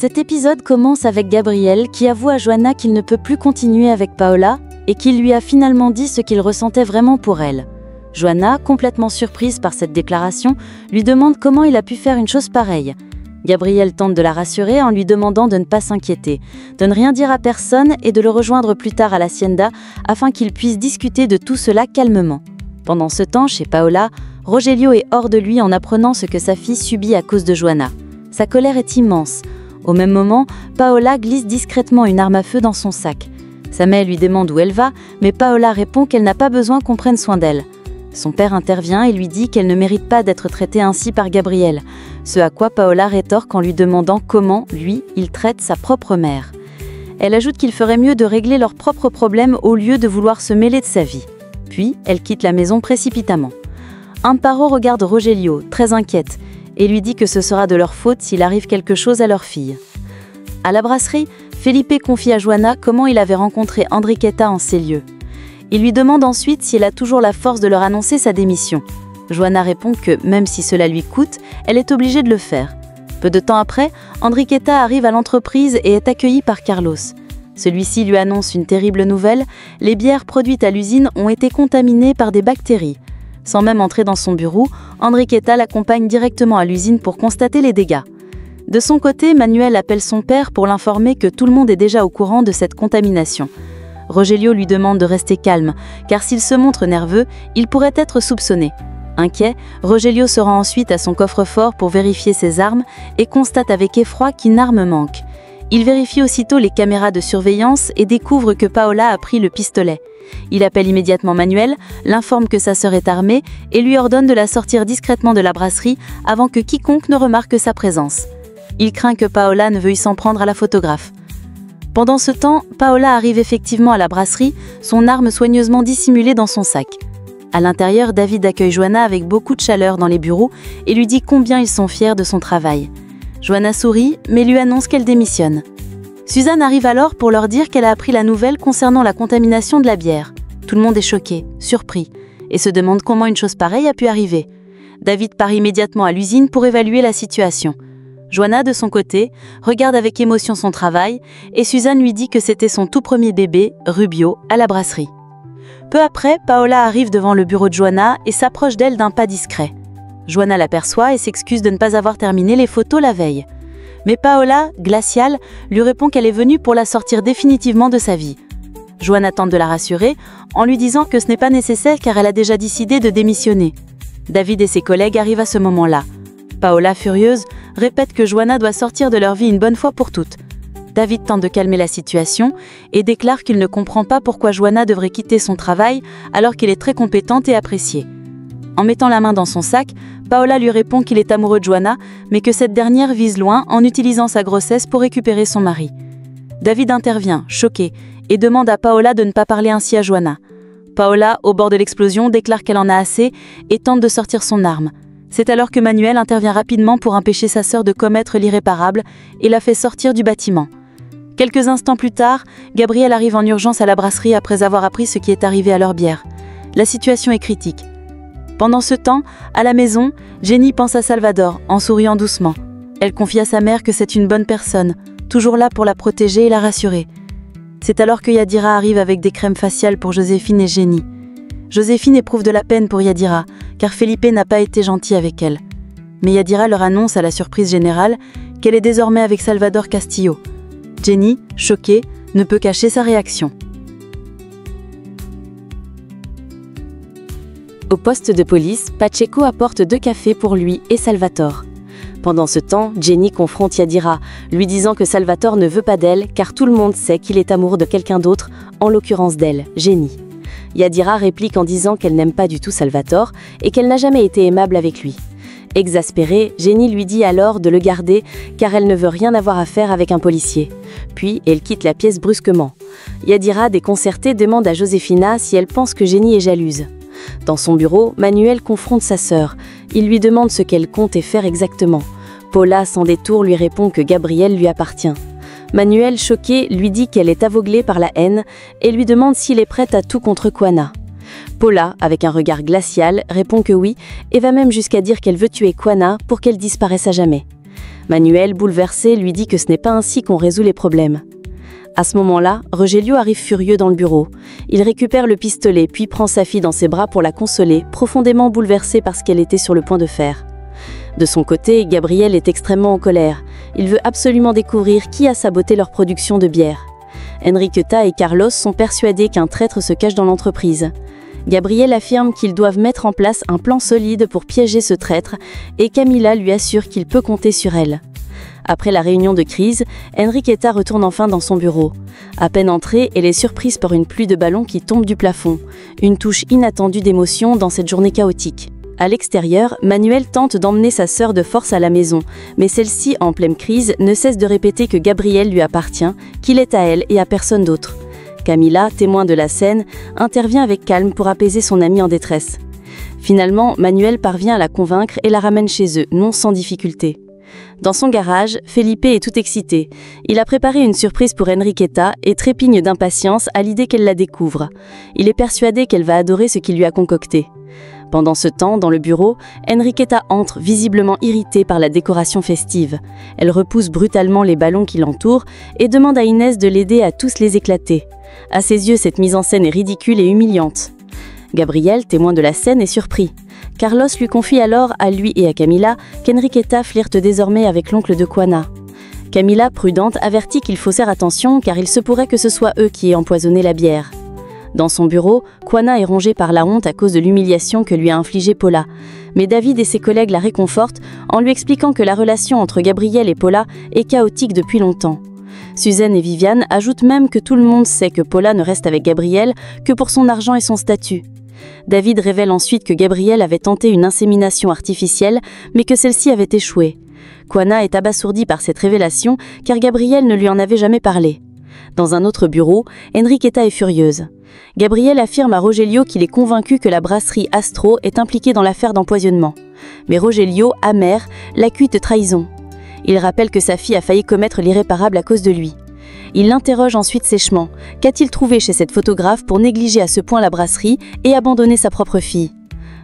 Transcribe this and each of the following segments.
Cet épisode commence avec Gabriel qui avoue à Joanna qu'il ne peut plus continuer avec Paola et qu'il lui a finalement dit ce qu'il ressentait vraiment pour elle. Joanna, complètement surprise par cette déclaration, lui demande comment il a pu faire une chose pareille. Gabriel tente de la rassurer en lui demandant de ne pas s'inquiéter, de ne rien dire à personne et de le rejoindre plus tard à l'hacienda afin qu'ils puissent discuter de tout cela calmement. Pendant ce temps, chez Paola, Rogelio est hors de lui en apprenant ce que sa fille subit à cause de Joanna. Sa colère est immense. Au même moment, Paola glisse discrètement une arme à feu dans son sac. Sa mère lui demande où elle va, mais Paola répond qu'elle n'a pas besoin qu'on prenne soin d'elle. Son père intervient et lui dit qu'elle ne mérite pas d'être traitée ainsi par Gabriel, ce à quoi Paola rétorque en lui demandant comment, lui, il traite sa propre mère. Elle ajoute qu'il ferait mieux de régler leurs propres problèmes au lieu de vouloir se mêler de sa vie. Puis, elle quitte la maison précipitamment. Amparo regarde Rogelio, très inquiète, et lui dit que ce sera de leur faute s'il arrive quelque chose à leur fille. À la brasserie, Felipe confie à Joanna comment il avait rencontré Enriqueta en ces lieux. Il lui demande ensuite si elle a toujours la force de leur annoncer sa démission. Joanna répond que, même si cela lui coûte, elle est obligée de le faire. Peu de temps après, Enriqueta arrive à l'entreprise et est accueillie par Carlos. Celui-ci lui annonce une terrible nouvelle, les bières produites à l'usine ont été contaminées par des bactéries. Sans même entrer dans son bureau, Enriqueta l'accompagne directement à l'usine pour constater les dégâts. De son côté, Manuel appelle son père pour l'informer que tout le monde est déjà au courant de cette contamination. Rogelio lui demande de rester calme, car s'il se montre nerveux, il pourrait être soupçonné. Inquiet, Rogelio se rend ensuite à son coffre-fort pour vérifier ses armes et constate avec effroi qu'une arme manque. Il vérifie aussitôt les caméras de surveillance et découvre que Paola a pris le pistolet. Il appelle immédiatement Manuel, l'informe que sa sœur est armée et lui ordonne de la sortir discrètement de la brasserie avant que quiconque ne remarque sa présence. Il craint que Paola ne veuille s'en prendre à la photographe. Pendant ce temps, Paola arrive effectivement à la brasserie, son arme soigneusement dissimulée dans son sac. À l'intérieur, David accueille Joanna avec beaucoup de chaleur dans les bureaux et lui dit combien ils sont fiers de son travail. Joanna sourit, mais lui annonce qu'elle démissionne. Suzanne arrive alors pour leur dire qu'elle a appris la nouvelle concernant la contamination de la bière. Tout le monde est choqué, surpris, et se demande comment une chose pareille a pu arriver. David part immédiatement à l'usine pour évaluer la situation. Joanna, de son côté, regarde avec émotion son travail, et Suzanne lui dit que c'était son tout premier bébé, Rubio, à la brasserie. Peu après, Paola arrive devant le bureau de Joanna et s'approche d'elle d'un pas discret. Joanna l'aperçoit et s'excuse de ne pas avoir terminé les photos la veille. Mais Paola, glaciale, lui répond qu'elle est venue pour la sortir définitivement de sa vie. Joanna tente de la rassurer en lui disant que ce n'est pas nécessaire car elle a déjà décidé de démissionner. David et ses collègues arrivent à ce moment-là. Paola, furieuse, répète que Joanna doit sortir de leur vie une bonne fois pour toutes. David tente de calmer la situation et déclare qu'il ne comprend pas pourquoi Joanna devrait quitter son travail alors qu'elle est très compétente et appréciée. En mettant la main dans son sac, Paola lui répond qu'il est amoureux de Joanna, mais que cette dernière vise loin en utilisant sa grossesse pour récupérer son mari. David intervient, choqué, et demande à Paola de ne pas parler ainsi à Joanna. Paola, au bord de l'explosion, déclare qu'elle en a assez et tente de sortir son arme. C'est alors que Manuel intervient rapidement pour empêcher sa sœur de commettre l'irréparable et la fait sortir du bâtiment. Quelques instants plus tard, Gabriel arrive en urgence à la brasserie après avoir appris ce qui est arrivé à leur bière. La situation est critique. Pendant ce temps, à la maison, Jenny pense à Salvador, en souriant doucement. Elle confie à sa mère que c'est une bonne personne, toujours là pour la protéger et la rassurer. C'est alors que Yadira arrive avec des crèmes faciales pour Joséphine et Jenny. Joséphine éprouve de la peine pour Yadira, car Felipe n'a pas été gentil avec elle. Mais Yadira leur annonce à la surprise générale qu'elle est désormais avec Salvador Castillo. Jenny, choquée, ne peut cacher sa réaction. Au poste de police, Pacheco apporte 2 cafés pour lui et Salvatore. Pendant ce temps, Jenny confronte Yadira, lui disant que Salvatore ne veut pas d'elle car tout le monde sait qu'il est amoureux de quelqu'un d'autre, en l'occurrence d'elle, Jenny. Yadira réplique en disant qu'elle n'aime pas du tout Salvatore et qu'elle n'a jamais été aimable avec lui. Exaspérée, Jenny lui dit alors de le garder car elle ne veut rien avoir à faire avec un policier. Puis, elle quitte la pièce brusquement. Yadira, déconcertée, demande à Josefina si elle pense que Jenny est jalouse. Dans son bureau, Manuel confronte sa sœur. Il lui demande ce qu'elle compte faire exactement. Paula, sans détour, lui répond que Gabriel lui appartient. Manuel, choqué, lui dit qu'elle est aveuglée par la haine et lui demande s'il est prêt à tout contre Juana. Paula, avec un regard glacial, répond que oui et va même jusqu'à dire qu'elle veut tuer Juana pour qu'elle disparaisse à jamais. Manuel, bouleversé, lui dit que ce n'est pas ainsi qu'on résout les problèmes. À ce moment-là, Rogelio arrive furieux dans le bureau. Il récupère le pistolet puis prend sa fille dans ses bras pour la consoler, profondément bouleversée par ce qu'elle était sur le point de faire. De son côté, Gabriel est extrêmement en colère. Il veut absolument découvrir qui a saboté leur production de bière. Enriqueta et Carlos sont persuadés qu'un traître se cache dans l'entreprise. Gabriel affirme qu'ils doivent mettre en place un plan solide pour piéger ce traître et Camila lui assure qu'il peut compter sur elle. Après la réunion de crise, Enriqueta retourne enfin dans son bureau. À peine entrée, elle est surprise par une pluie de ballons qui tombe du plafond. Une touche inattendue d'émotion dans cette journée chaotique. À l'extérieur, Manuel tente d'emmener sa sœur de force à la maison, mais celle-ci, en pleine crise, ne cesse de répéter que Gabriel lui appartient, qu'il est à elle et à personne d'autre. Camila, témoin de la scène, intervient avec calme pour apaiser son amie en détresse. Finalement, Manuel parvient à la convaincre et la ramène chez eux, non sans difficulté. Dans son garage, Felipe est tout excité. Il a préparé une surprise pour Enriqueta et trépigne d'impatience à l'idée qu'elle la découvre. Il est persuadé qu'elle va adorer ce qu'il lui a concocté. Pendant ce temps, dans le bureau, Enriqueta entre, visiblement irritée par la décoration festive. Elle repousse brutalement les ballons qui l'entourent et demande à Inès de l'aider à tous les éclater. À ses yeux, cette mise en scène est ridicule et humiliante. Gabriel, témoin de la scène, est surpris. Carlos lui confie alors à lui et à Camila qu'Enriqueta flirte désormais avec l'oncle de Juana. Camila, prudente, avertit qu'il faut faire attention car il se pourrait que ce soit eux qui aient empoisonné la bière. Dans son bureau, Juana est rongée par la honte à cause de l'humiliation que lui a infligée Paula. Mais David et ses collègues la réconfortent en lui expliquant que la relation entre Gabriel et Paula est chaotique depuis longtemps. Suzanne et Viviane ajoutent même que tout le monde sait que Paula ne reste avec Gabriel que pour son argent et son statut. David révèle ensuite que Gabriel avait tenté une insémination artificielle, mais que celle-ci avait échoué. Juana est abasourdie par cette révélation car Gabriel ne lui en avait jamais parlé. Dans un autre bureau, Enriqueta est furieuse. Gabriel affirme à Rogelio qu'il est convaincu que la brasserie Astro est impliquée dans l'affaire d'empoisonnement. Mais Rogelio, amer, l'accuse de trahison. Il rappelle que sa fille a failli commettre l'irréparable à cause de lui. Il l'interroge ensuite sèchement. Qu'a-t-il trouvé chez cette photographe pour négliger à ce point la brasserie et abandonner sa propre fille?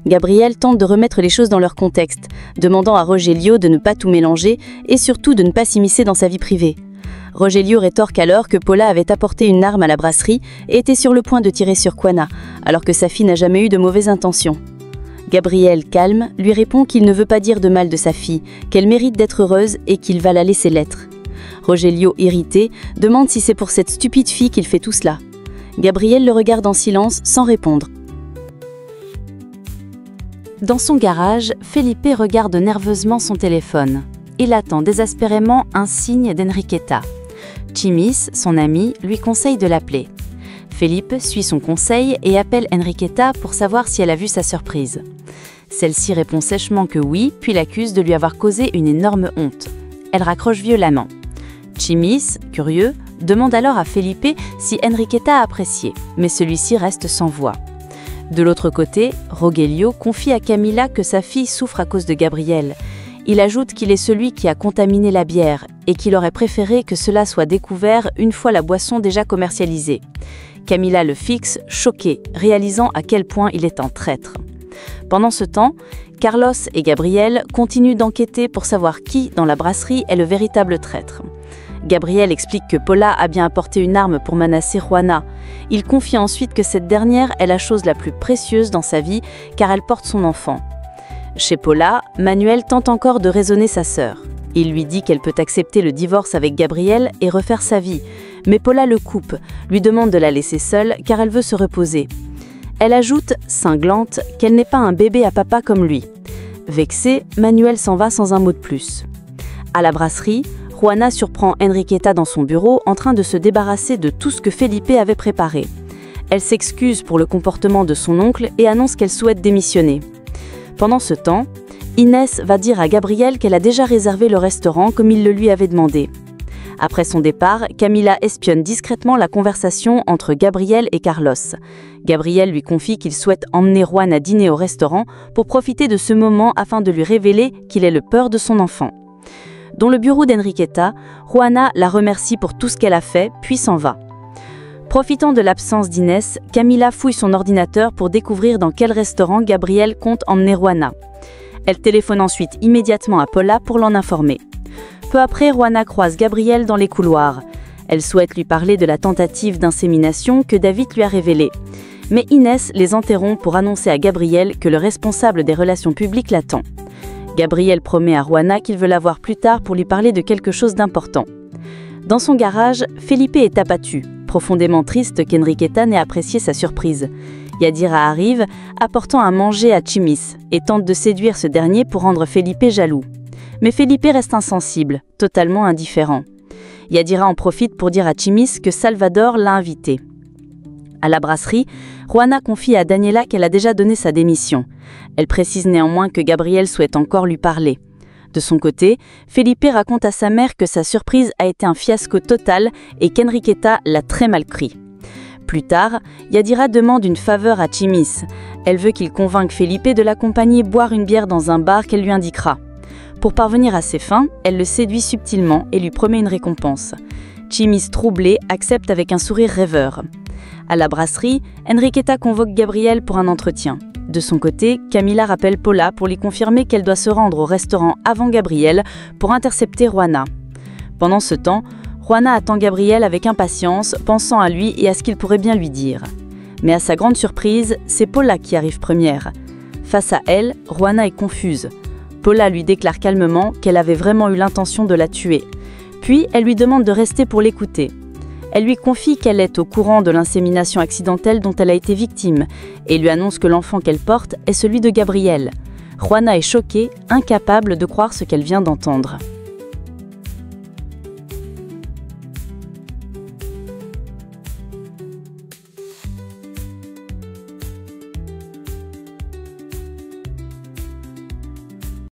Gabriel tente de remettre les choses dans leur contexte, demandant à Rogelio de ne pas tout mélanger et surtout de ne pas s'immiscer dans sa vie privée. Rogelio rétorque alors que Paula avait apporté une arme à la brasserie et était sur le point de tirer sur Juana, alors que sa fille n'a jamais eu de mauvaises intentions. Gabriel, calme, lui répond qu'il ne veut pas dire de mal de sa fille, qu'elle mérite d'être heureuse et qu'il va la laisser l'être. Rogelio, irrité, demande si c'est pour cette stupide fille qu'il fait tout cela. Gabriel le regarde en silence, sans répondre. Dans son garage, Felipe regarde nerveusement son téléphone. Il attend désespérément un signe d'Enriqueta. Chimis, son ami, lui conseille de l'appeler. Felipe suit son conseil et appelle Enriqueta pour savoir si elle a vu sa surprise. Celle-ci répond sèchement que oui, puis l'accuse de lui avoir causé une énorme honte. Elle raccroche violemment. Chimis, curieux, demande alors à Felipe si Enriqueta a apprécié, mais celui-ci reste sans voix. De l'autre côté, Rogelio confie à Camila que sa fille souffre à cause de Gabriel. Il ajoute qu'il est celui qui a contaminé la bière et qu'il aurait préféré que cela soit découvert une fois la boisson déjà commercialisée. Camila le fixe, choquée, réalisant à quel point il est un traître. Pendant ce temps, Carlos et Gabriel continuent d'enquêter pour savoir qui, dans la brasserie, est le véritable traître. Gabriel explique que Paula a bien apporté une arme pour menacer Juana. Il confie ensuite que cette dernière est la chose la plus précieuse dans sa vie car elle porte son enfant. Chez Paula, Manuel tente encore de raisonner sa sœur. Il lui dit qu'elle peut accepter le divorce avec Gabriel et refaire sa vie, mais Paula le coupe, lui demande de la laisser seule car elle veut se reposer. Elle ajoute, cinglante, qu'elle n'est pas un bébé à papa comme lui. Vexé, Manuel s'en va sans un mot de plus. À la brasserie, Juana surprend Enriqueta dans son bureau en train de se débarrasser de tout ce que Felipe avait préparé. Elle s'excuse pour le comportement de son oncle et annonce qu'elle souhaite démissionner. Pendant ce temps, Inès va dire à Gabriel qu'elle a déjà réservé le restaurant comme il le lui avait demandé. Après son départ, Camila espionne discrètement la conversation entre Gabriel et Carlos. Gabriel lui confie qu'il souhaite emmener Juana dîner au restaurant pour profiter de ce moment afin de lui révéler qu'il est le père de son enfant. Dans le bureau d'Enriqueta, Juana la remercie pour tout ce qu'elle a fait, puis s'en va. Profitant de l'absence d'Inès, Camila fouille son ordinateur pour découvrir dans quel restaurant Gabriel compte emmener Juana. Elle téléphone ensuite immédiatement à Paula pour l'en informer. Peu après, Juana croise Gabriel dans les couloirs. Elle souhaite lui parler de la tentative d'insémination que David lui a révélée. Mais Inès les interrompt pour annoncer à Gabriel que le responsable des relations publiques l'attend. Gabriel promet à Juana qu'il veut la voir plus tard pour lui parler de quelque chose d'important. Dans son garage, Felipe est abattu, profondément triste qu'Enriqueta n'ait apprécié sa surprise. Yadira arrive, apportant à manger à Chimis, et tente de séduire ce dernier pour rendre Felipe jaloux. Mais Felipe reste insensible, totalement indifférent. Yadira en profite pour dire à Chimis que Salvador l'a invité. À la brasserie, Juana confie à Daniela qu'elle a déjà donné sa démission. Elle précise néanmoins que Gabriel souhaite encore lui parler. De son côté, Felipe raconte à sa mère que sa surprise a été un fiasco total et qu'Enriqueta l'a très mal pris. Plus tard, Yadira demande une faveur à Chimis. Elle veut qu'il convainque Felipe de l'accompagner boire une bière dans un bar qu'elle lui indiquera. Pour parvenir à ses fins, elle le séduit subtilement et lui promet une récompense. Chimis, troublé, accepte avec un sourire rêveur. À la brasserie, Enriqueta convoque Gabriel pour un entretien. De son côté, Camila rappelle Paula pour lui confirmer qu'elle doit se rendre au restaurant avant Gabriel pour intercepter Juana. Pendant ce temps, Juana attend Gabriel avec impatience, pensant à lui et à ce qu'il pourrait bien lui dire. Mais à sa grande surprise, c'est Paula qui arrive première. Face à elle, Juana est confuse. Paula lui déclare calmement qu'elle avait vraiment eu l'intention de la tuer. Puis, elle lui demande de rester pour l'écouter. Elle lui confie qu'elle est au courant de l'insémination accidentelle dont elle a été victime et lui annonce que l'enfant qu'elle porte est celui de Gabriel. Juana est choquée, incapable de croire ce qu'elle vient d'entendre.